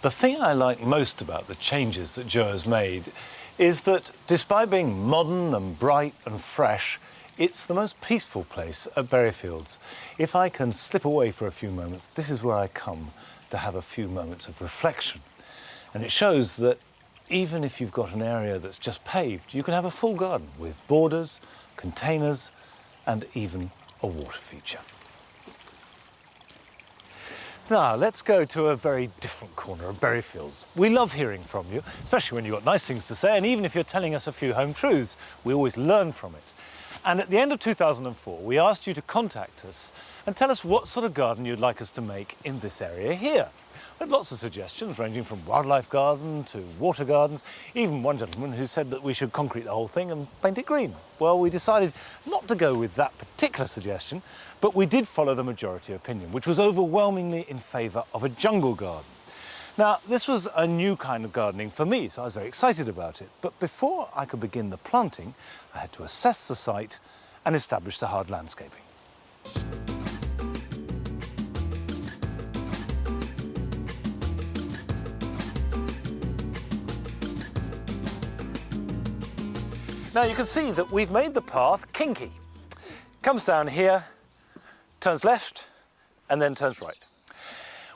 The thing I like most about the changes that Joe has made is that despite being modern and bright and fresh, it's the most peaceful place at Berryfields. If I can slip away for a few moments, this is where I come to have a few moments of reflection. And it shows that even if you've got an area that's just paved, you can have a full garden with borders, containers, and even a water feature. Now, let's go to a very different corner of Berryfields. We love hearing from you, especially when you've got nice things to say, and even if you're telling us a few home truths, we always learn from it. And at the end of 2004, we asked you to contact us and tell us what sort of garden you'd like us to make in this area here. We had lots of suggestions, ranging from wildlife garden to water gardens, even one gentleman who said that we should concrete the whole thing and paint it green. Well, we decided not to go with that particular suggestion, but we did follow the majority opinion, which was overwhelmingly in favour of a jungle garden. Now, this was a new kind of gardening for me, so I was very excited about it. But before I could begin the planting, I had to assess the site and establish the hard landscaping. Now you can see that we've made the path kinky. Comes down here, turns left, and then turns right.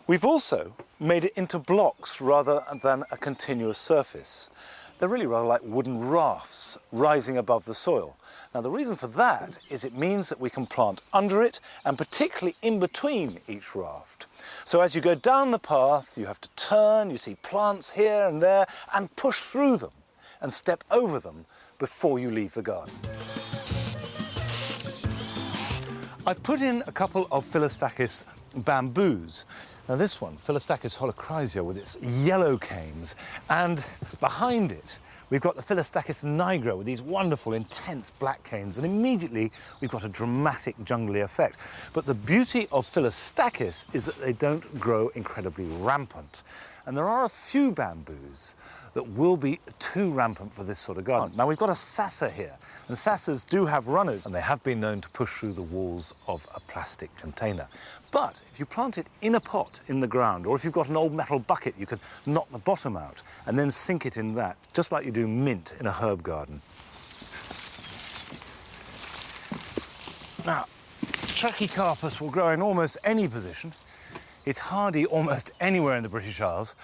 We've also made it into blocks rather than a continuous surface. They're really rather like wooden rafts rising above the soil. Now the reason for that is it means that we can plant under it and particularly in between each raft. So as you go down the path, you have to turn, you see plants here and there, and push through them and step over them before you leave the garden. I've put in a couple of Philostachys bamboos. Now this one, Philostachys holochrysia, with its yellow canes, and behind it we've got the Philostachys nigra with these wonderful intense black canes, and immediately we've got a dramatic jungly effect. But the beauty of Philostachys is that they don't grow incredibly rampant. And there are a few bamboos that will be too rampant for this sort of garden. Now we've got a sasa here, and sasas do have runners, and they have been known to push through the walls of a plastic container. But if you plant it in a pot in the ground, or if you've got an old metal bucket, you can knock the bottom out and then sink it in that, just like you do mint in a herb garden. Now, Trachycarpus will grow in almost any position. It's hardy almost anywhere in the British Isles.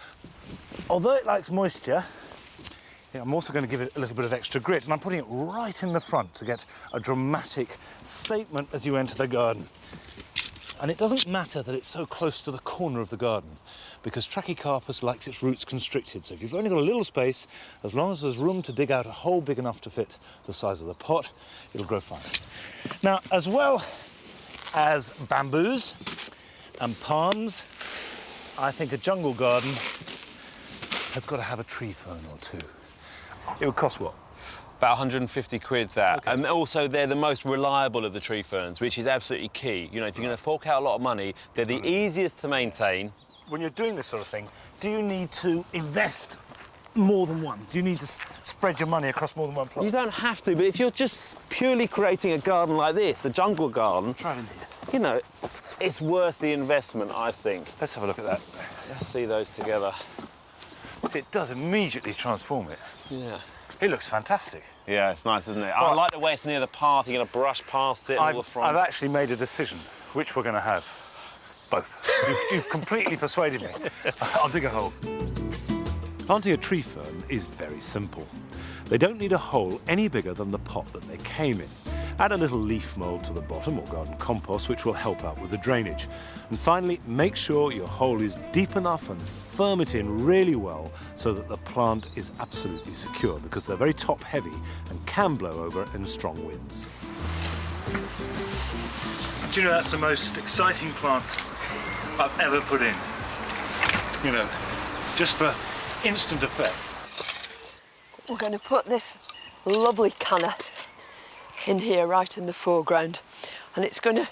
Although it likes moisture, I'm also going to give it a little bit of extra grit, and I'm putting it right in the front to get a dramatic statement as you enter the garden. And it doesn't matter that it's so close to the corner of the garden, because Trachycarpus likes its roots constricted. So if you've only got a little space, as long as there's room to dig out a hole big enough to fit the size of the pot, it'll grow fine. Now, as well as bamboos and palms, I think a jungle garden has got to have a tree fern or two. It would cost what? About 150 quid, that. Okay. And also, they're the most reliable of the tree ferns, which is absolutely key. You know, if you're going to fork out a lot of money, they're the easiest to maintain. When you're doing this sort of thing, do you need to invest more than one? Do you need to spread your money across more than one plot? You don't have to, but if you're just purely creating a garden like this, a jungle garden, Try it in here. you know, it's worth the investment, I think. Let's have a look at that. Let's see those together. See, it does immediately transform it. Yeah. It looks fantastic. Yeah, it's nice, isn't it? I like the way it's near the path. You're going to brush past it all the front. I've actually made a decision which we're going to have. Both. You've completely persuaded me. I'll dig a hole. Planting a tree fern is very simple. They don't need a hole any bigger than the pot that they came in. Add a little leaf mould to the bottom or garden compost, which will help out with the drainage. And finally, make sure your hole is deep enough and firm it in really well so that the plant is absolutely secure, because they're very top heavy and can blow over in strong winds. Do you know, that's the most exciting plant I've ever put in. You know, just for instant effect. We're going to put this lovely canna in here, right in the foreground, and it's going to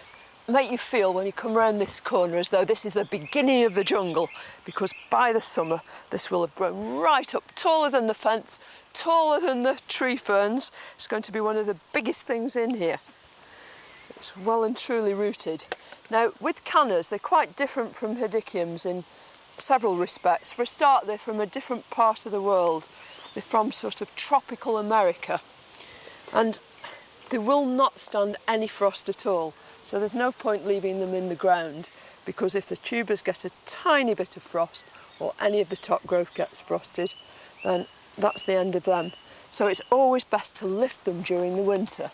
make you feel when you come round this corner as though this is the beginning of the jungle, because by the summer this will have grown right up, taller than the fence, taller than the tree ferns. It's going to be one of the biggest things in here. It's well and truly rooted. Now, with cannas, they're quite different from hedychiums in several respects. For a start, they're from a different part of the world. They're from sort of tropical America, and they will not stand any frost at all. So there's no point leaving them in the ground, because if the tubers get a tiny bit of frost or any of the top growth gets frosted, then that's the end of them. So it's always best to lift them during the winter.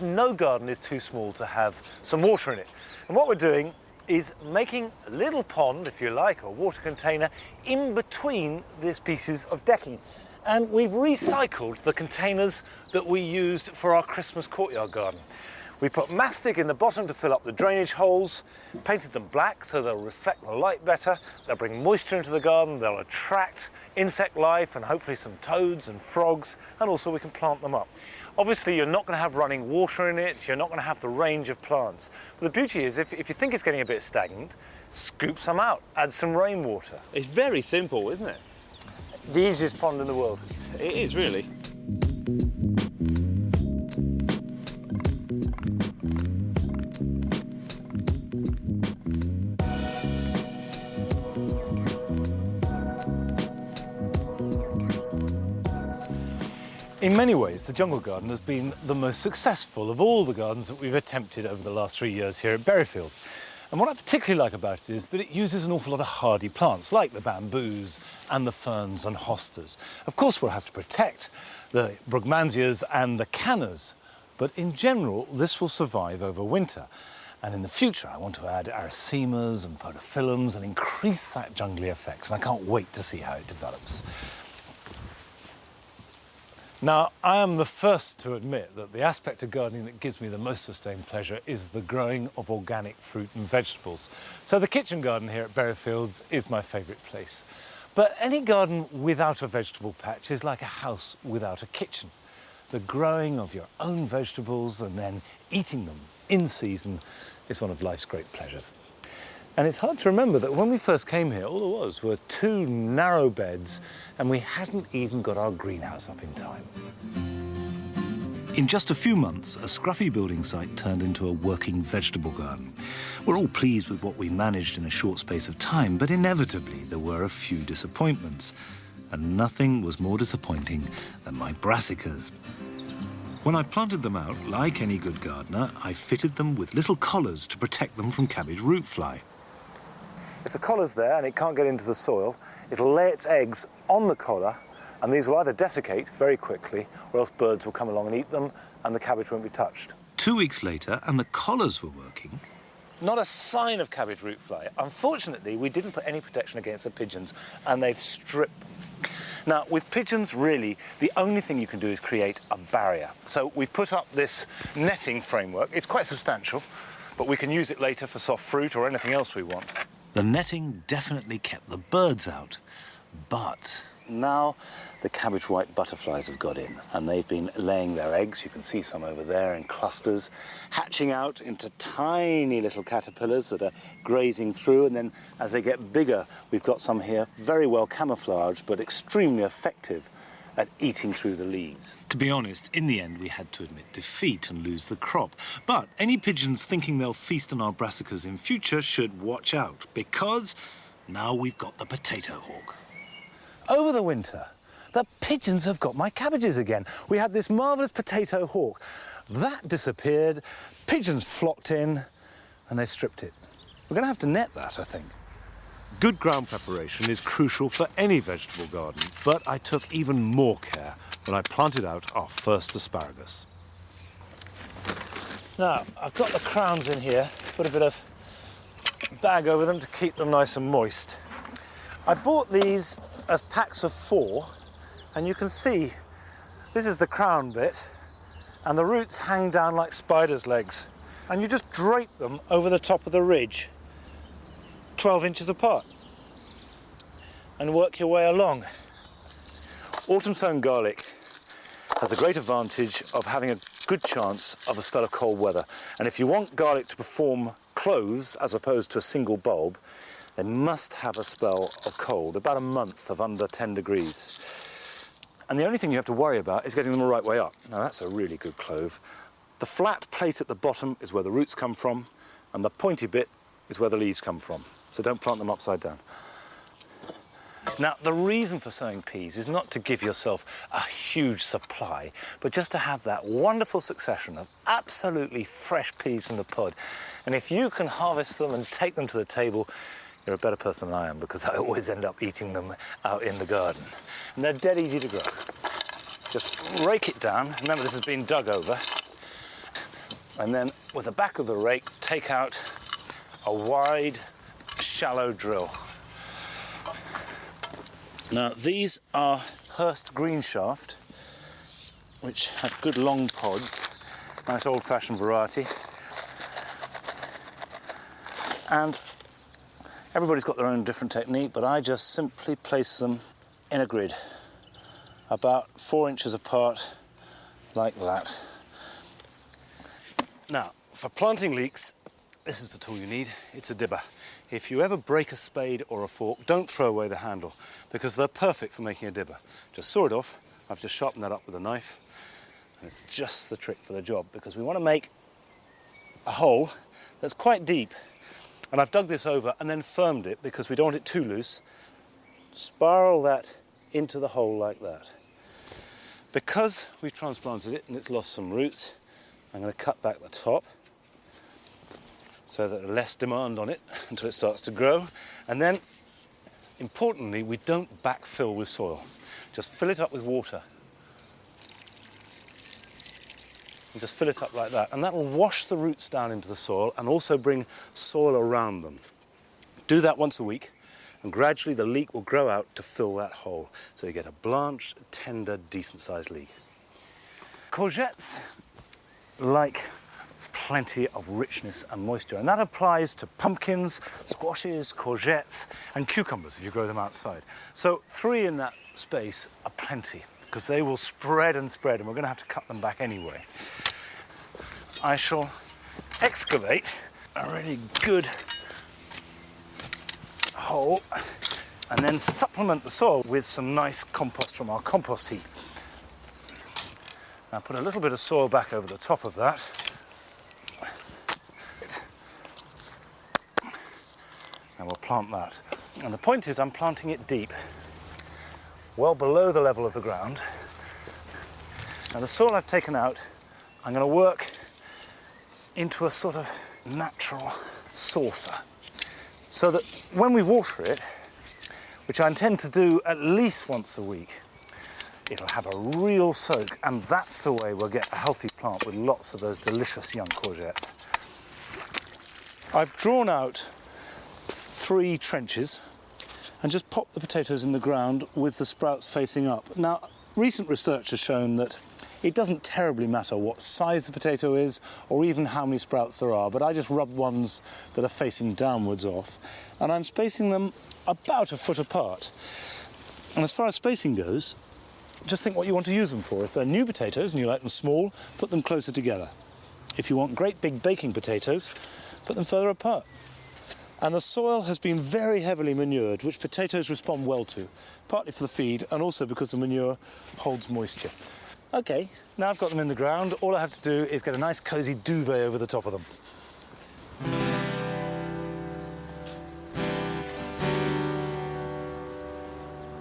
No garden is too small to have some water in it. And what we're doing is making a little pond, if you like, or water container in between these pieces of decking. And we've recycled the containers that we used for our Christmas courtyard garden. We put mastic in the bottom to fill up the drainage holes, painted them black so they'll reflect the light better, they'll bring moisture into the garden, they'll attract insect life and hopefully some toads and frogs, and also we can plant them up. Obviously you're not going to have running water in it, you're not going to have the range of plants. But the beauty is if you think it's getting a bit stagnant, scoop some out, add some rainwater. It's very simple, isn't it? The easiest pond in the world. It is, really. In many ways, the jungle garden has been the most successful of all the gardens that we've attempted over the last 3 years here at Berryfields. And what I particularly like about it is that it uses an awful lot of hardy plants, like the bamboos and the ferns and hostas. Of course, we'll have to protect the brugmansias and the cannas, but in general, this will survive over winter. And in the future, I want to add aracemas and podophyllums and increase that jungly effect, and I can't wait to see how it develops. Now, I am the first to admit that the aspect of gardening that gives me the most sustained pleasure is the growing of organic fruit and vegetables. So the kitchen garden here at Berryfields is my favourite place. But any garden without a vegetable patch is like a house without a kitchen. The growing of your own vegetables and then eating them in season is one of life's great pleasures. And it's hard to remember that when we first came here, all there were 2 narrow beds, and we hadn't even got our greenhouse up in time. In just a few months, a scruffy building site turned into a working vegetable garden. We're all pleased with what we managed in a short space of time, but inevitably there were a few disappointments. And nothing was more disappointing than my brassicas. When I planted them out, like any good gardener, I fitted them with little collars to protect them from cabbage root fly. If the collar's there and it can't get into the soil, it'll lay its eggs on the collar, and these will either desiccate very quickly, or else birds will come along and eat them, and the cabbage won't be touched. 2 weeks later, and the collars were working. Not a sign of cabbage root fly. Unfortunately, we didn't put any protection against the pigeons, and they've stripped them. Now, with pigeons, really, the only thing you can do is create a barrier. So we've put up this netting framework. It's quite substantial, but we can use it later for soft fruit or anything else we want. The netting definitely kept the birds out, but now the cabbage white butterflies have got in, and they've been laying their eggs. You can see some over there in clusters, hatching out into tiny little caterpillars that are grazing through, and then as they get bigger, we've got some here very well camouflaged but extremely effective at eating through the leaves. To be honest, in the end we had to admit defeat and lose the crop. But any pigeons thinking they'll feast on our brassicas in future should watch out, because now we've got the potato hawk. Over the winter, the pigeons have got my cabbages again. We had this marvellous potato hawk. That disappeared, pigeons flocked in, and they stripped it. We're going to have to net that, I think. Good ground preparation is crucial for any vegetable garden, but I took even more care when I planted out our first asparagus. Now, I've got the crowns in here, put a bit of bag over them to keep them nice and moist. I bought these as packs of 4, and you can see this is the crown bit, and the roots hang down like spiders' legs, and you just drape them over the top of the ridge, 12 inches apart, and work your way along. Autumn sown garlic has a great advantage of having a good chance of a spell of cold weather, and if you want garlic to perform cloves as opposed to a single bulb, they must have a spell of cold, about a month of under 10 degrees. And the only thing you have to worry about is getting them the right way up. Now that's a really good clove. The flat plate at the bottom is where the roots come from, and the pointy bit is where the leaves come from. So don't plant them upside down. Now, the reason for sowing peas is not to give yourself a huge supply, but just to have that wonderful succession of absolutely fresh peas from the pod. And if you can harvest them and take them to the table, you're a better person than I am, because I always end up eating them out in the garden. And they're dead easy to grow. Just rake it down. Remember, this has been dug over. And then with the back of the rake, take out a wide, shallow drill. Now, these are Hurst green shaft, which have good long pods, nice old-fashioned variety. And everybody's got their own different technique, but I just simply place them in a grid, about 4 inches apart, like that. Now, for planting leeks, this is the tool you need. It's a dibber. If you ever break a spade or a fork, don't throw away the handle, because they're perfect for making a dibber. Just saw it off. I've just sharpened that up with a knife, and it's just the trick for the job, because we want to make a hole that's quite deep. And I've dug this over and then firmed it, because we don't want it too loose. Spiral that into the hole like that. Because we've transplanted it and it's lost some roots, I'm going to cut back the top, so that there's less demand on it until it starts to grow. And then, importantly, we don't backfill with soil. Just fill it up with water. And just fill it up like that. And that will wash the roots down into the soil and also bring soil around them. Do that once a week, and gradually the leek will grow out to fill that hole. So you get a blanched, tender, decent-sized leek. Courgettes like plenty of richness and moisture, and that applies to pumpkins, squashes, courgettes and cucumbers if you grow them outside. So 3 in that space are plenty, because they will spread and spread, and we're going to have to cut them back anyway. I shall excavate a really good hole and then supplement the soil with some nice compost from our compost heap. Now put a little bit of soil back over the top of that. And we'll plant that. And the point is, I'm planting it deep, well below the level of the ground. Now the soil I've taken out, I'm going to work into a sort of natural saucer, so that when we water it, which I intend to do at least once a week, it'll have a real soak, and that's the way we'll get a healthy plant with lots of those delicious young courgettes. I've drawn out 3 trenches and just popped the potatoes in the ground with the sprouts facing up. Now, recent research has shown that it doesn't terribly matter what size the potato is or even how many sprouts there are, but I just rub ones that are facing downwards off, and I'm spacing them about a foot apart. And as far as spacing goes, just think what you want to use them for. If they're new potatoes and you like them small, put them closer together. If you want great big baking potatoes, put them further apart. And the soil has been very heavily manured, which potatoes respond well to, partly for the feed and also because the manure holds moisture. Okay, now I've got them in the ground, all I have to do is get a nice cosy duvet over the top of them.